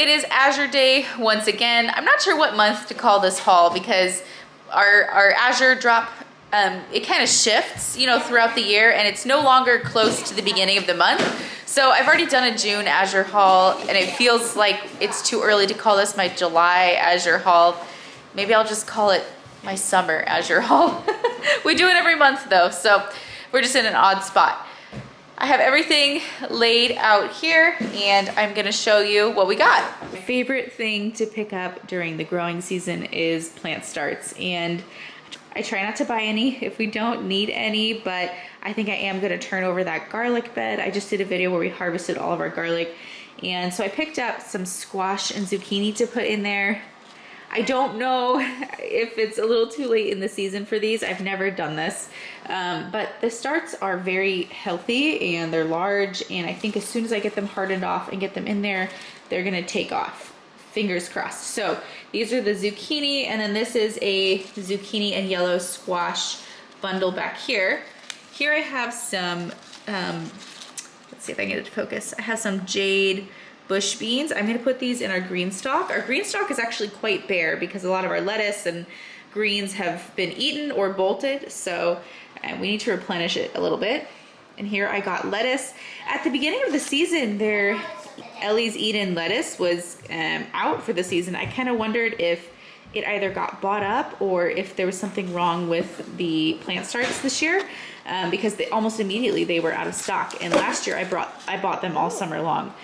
it is Azure Day once again. I'm not sure what month to call this haul because our Azure drop, it kind of shifts, you know, throughout the year, and it's no longer close to the beginning of the month. So I've already done a June Azure haul, and it feels like it's too early to call this my July Azure haul. Maybe I'll just call it my summer Azure haul. We do it every month though, so we're just in an odd spot. I have everything laid out here, and I'm gonna show you what we got. My favorite thing to pick up during the growing season is plant starts, and I try not to buy any if we don't need any, but I think I am gonna turn over that garlic bed. I just did a video where we harvested all of our garlic, and so I picked up some squash and zucchini to put in there. I don't know if it's a little too late in the season for these. I've never done this, but the starts are very healthy and they're large, and I think as soon as I get them hardened off and get them in there, they're gonna take off. Fingers crossed. So these are the zucchini, and then this is a zucchini and yellow squash bundle back here. Here I have some, let's see if I can get it to focus. I have some jade bush beans. I'm gonna put these in our green stock. Our green stock is actually quite bare because a lot of our lettuce and greens have been eaten or bolted, so we need to replenish it a little bit. And here I got lettuce. At the beginning of the season, Ellie's Eden lettuce was out for the season. I kind of wondered if it either got bought up or if there was something wrong with the plant starts this year, because almost immediately they were out of stock. And last year I bought them all summer long.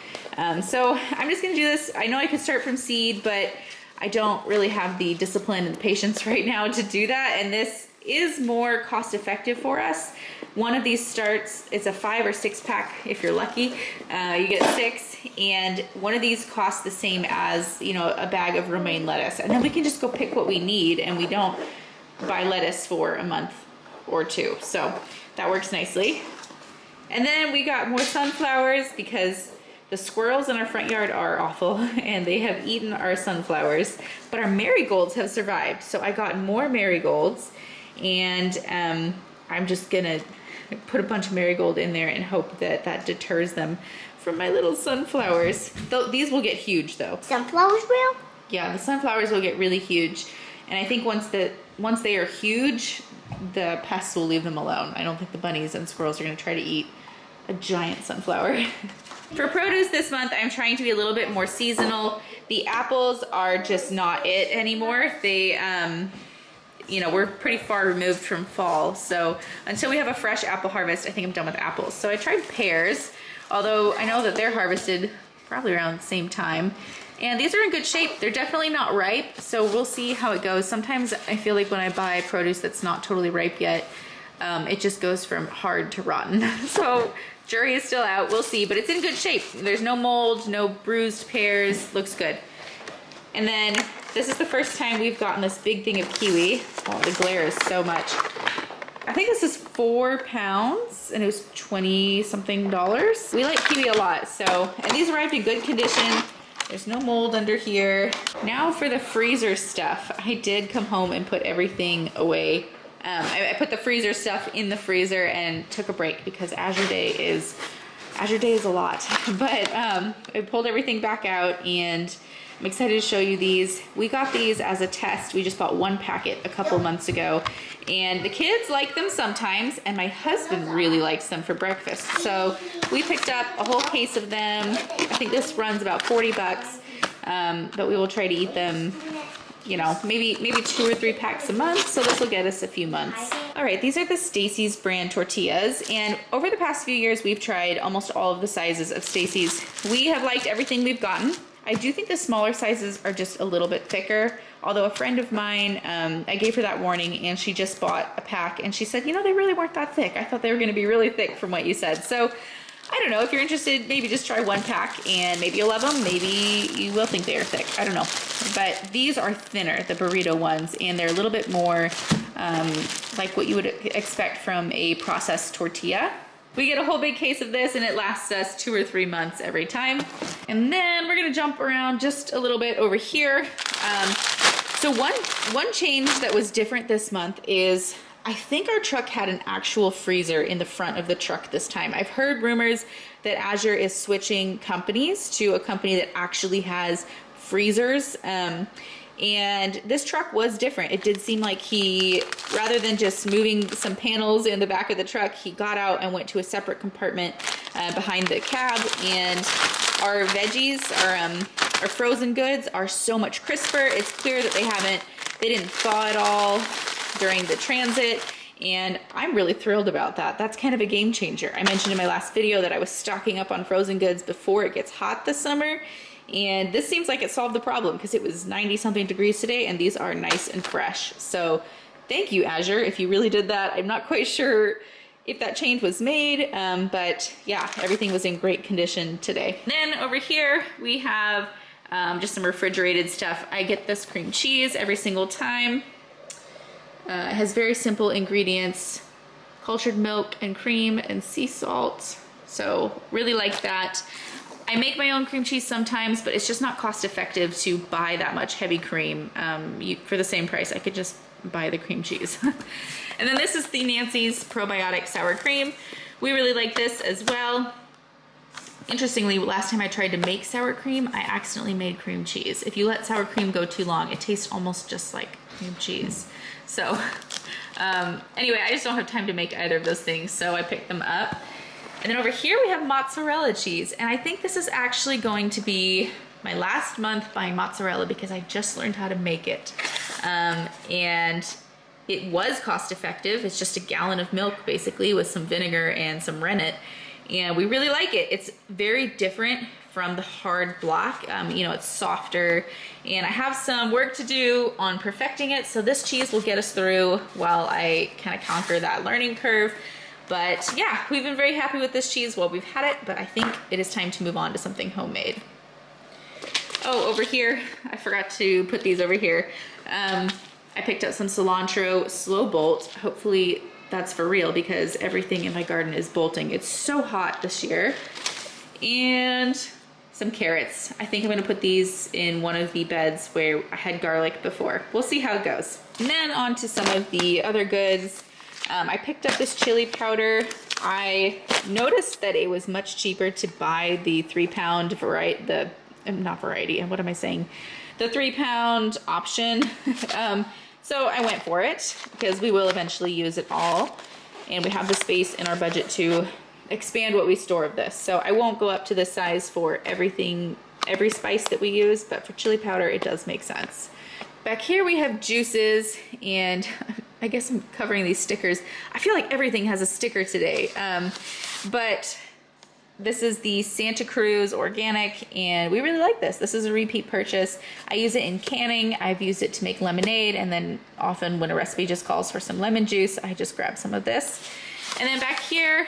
So I'm just gonna do this. I know I could start from seed, but I don't really have the discipline and the patience right now to do that. And this is more cost effective for us. One of these starts, it's a 5 or 6 pack if you're lucky. You get 6, and one of these costs the same as, you know, a bag of romaine lettuce. And then we can just go pick what we need, and we don't buy lettuce for a month or 2. So that works nicely. And then we got more sunflowers because the squirrels in our front yard are awful and they have eaten our sunflowers, but our marigolds have survived. So I got more marigolds, and I'm just gonna put a bunch of marigold in there and hope that that deters them from my little sunflowers. These will get huge though. Sunflowers will? Yeah, the sunflowers will get really huge. And I think once they are huge, the pests will leave them alone. I don't think the bunnies and squirrels are gonna try to eat a giant sunflower. For produce this month, I'm trying to be a little bit more seasonal. The apples are just not it anymore. They, you know, we're pretty far removed from fall. So until we have a fresh apple harvest, I think I'm done with apples. So I tried pears, although I know that they're harvested probably around the same time. And these are in good shape. They're definitely not ripe, so we'll see how it goes. Sometimes I feel like when I buy produce that's not totally ripe yet, it just goes from hard to rotten. So jury is still out, we'll see, but it's in good shape. There's no mold, no bruised pears, looks good. And then this is the first time we've gotten this big thing of kiwi. Oh, the glare is so much. I think this is 4 pounds and it was 20 something dollars. We like kiwi a lot, so, and these arrived in good condition. There's no mold under here. Now for the freezer stuff. I did come home and put everything away. I put the freezer stuff in the freezer and took a break because Azure Day is a lot. But I pulled everything back out, and I'm excited to show you these. We got these as a test. We just bought 1 packet a couple months ago, and the kids like them sometimes, and my husband really likes them for breakfast. So we picked up a whole case of them. I think this runs about 40 bucks, but we will try to eat them, you know, maybe 2 or 3 packs a month, so this will get us a few months. All right, these are the Stacy's brand tortillas, and over the past few years we've tried almost all of the sizes of Stacy's. We have liked everything we've gotten. I do think the smaller sizes are just a little bit thicker, although a friend of mine, I gave her that warning, and she just bought a pack, and she said, you know, they really weren't that thick. I thought they were gonna be really thick from what you said. So I don't know, if you're interested, maybe just try 1 pack and maybe you'll love them. Maybe you will think they are thick, I don't know. But these are thinner, the burrito ones, and they're a little bit more like what you would expect from a processed tortilla. We get a whole big case of this and it lasts us 2 or 3 months every time. And then we're gonna jump around just a little bit over here. So one change that was different this month is I think our truck had an actual freezer in the front of the truck this time. I've heard rumors that Azure is switching companies to a company that actually has freezers. And this truck was different. It did seem like he, rather than just moving some panels in the back of the truck, he got out and went to a separate compartment behind the cab. And our veggies, our frozen goods are so much crisper. It's clear that they didn't thaw at all during the transit. And I'm really thrilled about that. That's kind of a game changer. I mentioned in my last video that I was stocking up on frozen goods before it gets hot this summer. And this seems like it solved the problem because it was 90 something degrees today and these are nice and fresh. So thank you, Azure, if you really did that. I'm not quite sure if that change was made, but yeah, everything was in great condition today. Then over here we have just some refrigerated stuff. I get this cream cheese every single time. It has very simple ingredients, cultured milk and cream and sea salt. So really like that. I make my own cream cheese sometimes, but it's just not cost effective to buy that much heavy cream. For the same price, I could just buy the cream cheese. And then this is the Nancy's probiotic sour cream. We really like this as well. Interestingly, last time I tried to make sour cream, I accidentally made cream cheese. If you let sour cream go too long, it tastes almost just like cream cheese. So anyway, I just don't have time to make either of those things, so I picked them up. And then over here we have mozzarella cheese. And I think this is actually going to be my last month buying mozzarella because I just learned how to make it. And it was cost effective. It's just a gallon of milk basically with some vinegar and some rennet. And we really like it. It's very different from the hard block. You know, it's softer. And I have some work to do on perfecting it. So this cheese will get us through while I kind of conquer that learning curve. But yeah, we've been very happy with this cheese while we've had it, but I think it is time to move on to something homemade. Oh, over here, I forgot to put these over here. I picked up some cilantro slow bolt. Hopefully that's for real because everything in my garden is bolting. It's so hot this year. And some carrots. I think I'm gonna put these in one of the beds where I had garlic before. We'll see how it goes. And then on to some of the other goods. I picked up this chili powder. I noticed that it was much cheaper to buy the 3-pound variety, the 3-pound option. So I went for it because we will eventually use it all. And we have the space in our budget to expand what we store of this. So I won't go up to this size for everything, every spice that we use, but for chili powder, it does make sense. Back here we have juices, and I guess I'm covering these stickers. I feel like everything has a sticker today, but this is the Santa Cruz Organic, and we really like this. This is a repeat purchase. I use it in canning. I've used it to make lemonade, and then often when a recipe just calls for some lemon juice, I just grab some of this. And then back here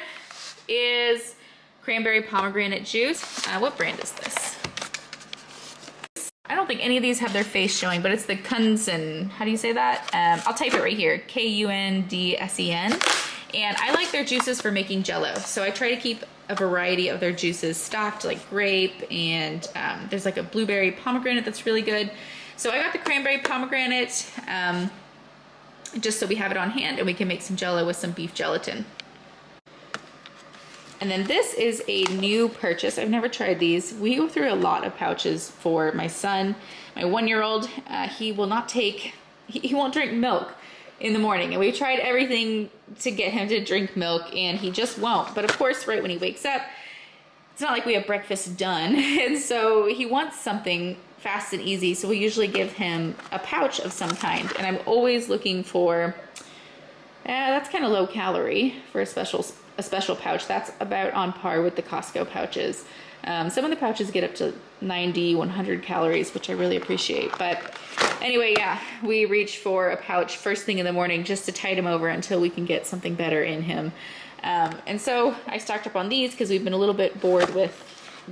is cranberry pomegranate juice. What brand is this? I don't think any of these have their face showing, but it's the Kunsen. How do you say that? I'll type it right here, K-U-N-D-S-E-N. And I like their juices for making Jell-O. So I try to keep a variety of their juices stocked, like grape, and there's like a blueberry pomegranate that's really good. So I got the cranberry pomegranate just so we have it on hand and we can make some Jell-O with some beef gelatin. And then this is a new purchase. I've never tried these. We go through a lot of pouches for my son. My 1-year-old, he will not take, he won't drink milk in the morning. And we've tried everything to get him to drink milk and he just won't. But of course, right when he wakes up, it's not like we have breakfast done. And so he wants something fast and easy. So we usually give him a pouch of some kind. And I'm always looking for, that's kind of low calorie for a special pouch. That's about on par with the Costco pouches. Some of the pouches get up to 90, 100 calories, which I really appreciate. But anyway, yeah, we reach for a pouch first thing in the morning just to tide him over until we can get something better in him. And so I stocked up on these because we've been a little bit bored with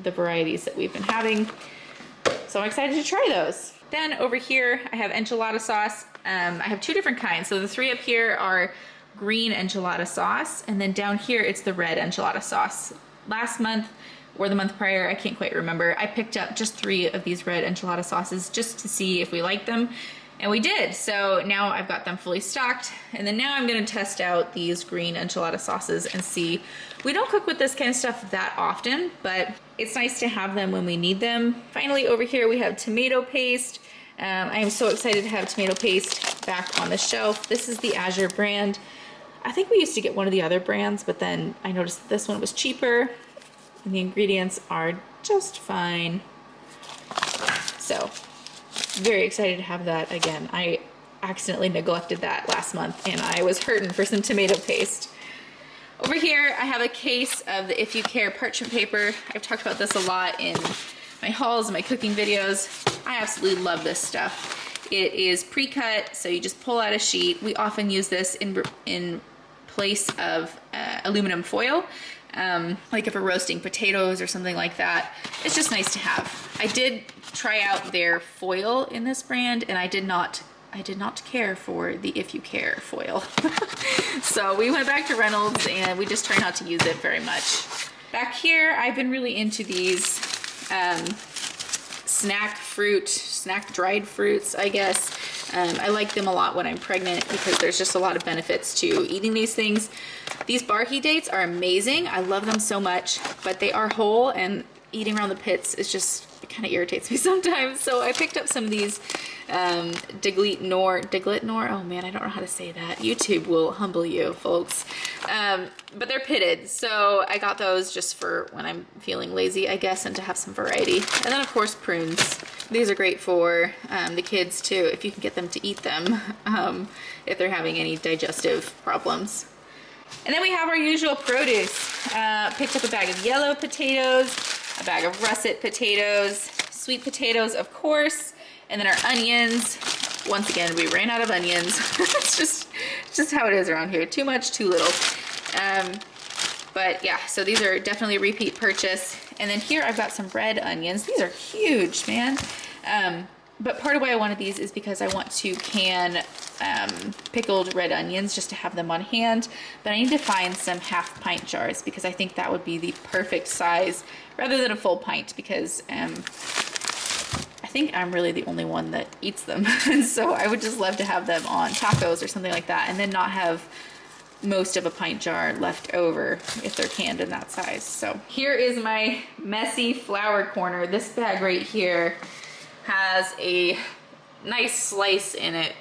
the varieties that we've been having. So I'm excited to try those. Then over here, I have enchilada sauce. I have 2 different kinds. So the 3 up here are green enchilada sauce, and then down here it's the red enchilada sauce. Last month or the month prior, I can't quite remember, I picked up just 3 of these red enchilada sauces just to see if we like them. And we did. So now I've got them fully stocked. And then now I'm gonna test out these green enchilada sauces and see. We don't cook with this kind of stuff that often, but it's nice to have them when we need them. Finally, over here we have tomato paste. I am so excited to have tomato paste back on the shelf. This is the Azure brand. I think we used to get one of the other brands, but then I noticed that this one was cheaper and the ingredients are just fine. So, very excited to have that again. I accidentally neglected that last month and I was hurting for some tomato paste. Over here, I have a case of the If You Care parchment paper. I've talked about this a lot in my hauls and my cooking videos. I absolutely love this stuff. It is pre-cut, so you just pull out a sheet. We often use this in place of aluminum foil. Like if we're roasting potatoes or something like that. It's just nice to have. I did try out their foil in this brand and I did not care for the If You Care foil. So we went back to Reynolds and we just try not to use it very much. Back here, I've been really into these snack dried fruits, I guess. I like them a lot when I'm pregnant because there's just a lot of benefits to eating these things. These barhi dates are amazing. I love them so much, but they are whole and eating around the pits is just, it kind of irritates me sometimes. So I picked up some of these Diglet Nor, oh man, I don't know how to say that. YouTube will humble you, folks. But they're pitted, so I got those just for when I'm feeling lazy, I guess, and to have some variety. And then of course prunes. These are great for the kids too, if you can get them to eat them, if they're having any digestive problems. And then we have our usual produce. Picked up a bag of yellow potatoes, a bag of russet potatoes, sweet potatoes, of course, and then our onions. Once again, we ran out of onions. It's just how it is around here. Too much, too little. But yeah, so these are definitely a repeat purchase. And then here I've got some red onions. These are huge, man. But part of why I wanted these is because I want to can pickled red onions just to have them on hand. But I need to find some half pint jars because I think that would be the perfect size rather than a full pint because I think I'm really the only one that eats them. And so I would just love to have them on tacos or something like that and then not have most of a pint jar left over if they're canned in that size. So here is my messy flour corner. This bag right here has a nice slice in it.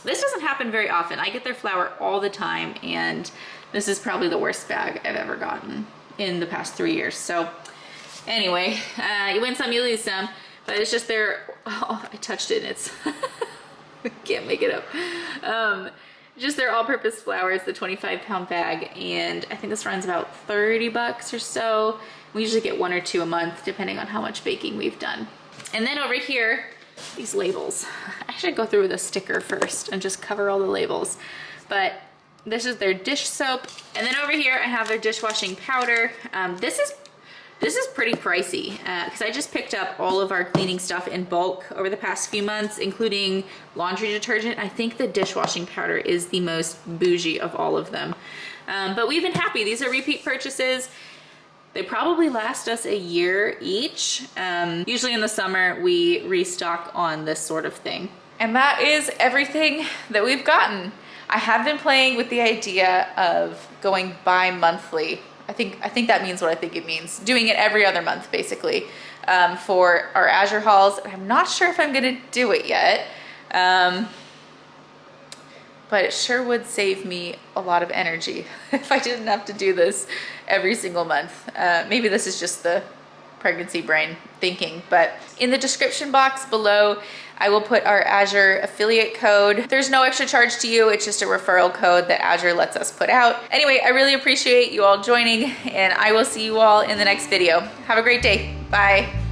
This doesn't happen very often. I get their flour all the time and this is probably the worst bag I've ever gotten in the past 3 years. So anyway, you win some, you lose some, but it's just their, oh, I touched it and it's, I can't make it up. Just their all-purpose flour is the 25-pound bag, and I think this runs about 30 bucks or so. We usually get 1 or 2 a month, depending on how much baking we've done. And then over here, these labels. I should go through with a sticker first and just cover all the labels. But this is their dish soap. And then over here, I have their dishwashing powder. This is pretty pricey because I just picked up all of our cleaning stuff in bulk over the past few months, including laundry detergent. I think the dishwashing powder is the most bougie of all of them. But we've been happy. These are repeat purchases. They probably last us a year each. Usually in the summer, we restock on this sort of thing. And that is everything that we've gotten. I have been playing with the idea of going bi-monthly. I think that means what I think it means. Doing it every other month, basically, for our Azure hauls. I'm not sure if I'm gonna do it yet, but it sure would save me a lot of energy if I didn't have to do this every single month. Maybe this is just the pregnancy brain thinking, but in the description box below, I will put our Azure affiliate code. There's no extra charge to you. It's just a referral code that Azure lets us put out. Anyway, I really appreciate you all joining and I will see you all in the next video. Have a great day. Bye.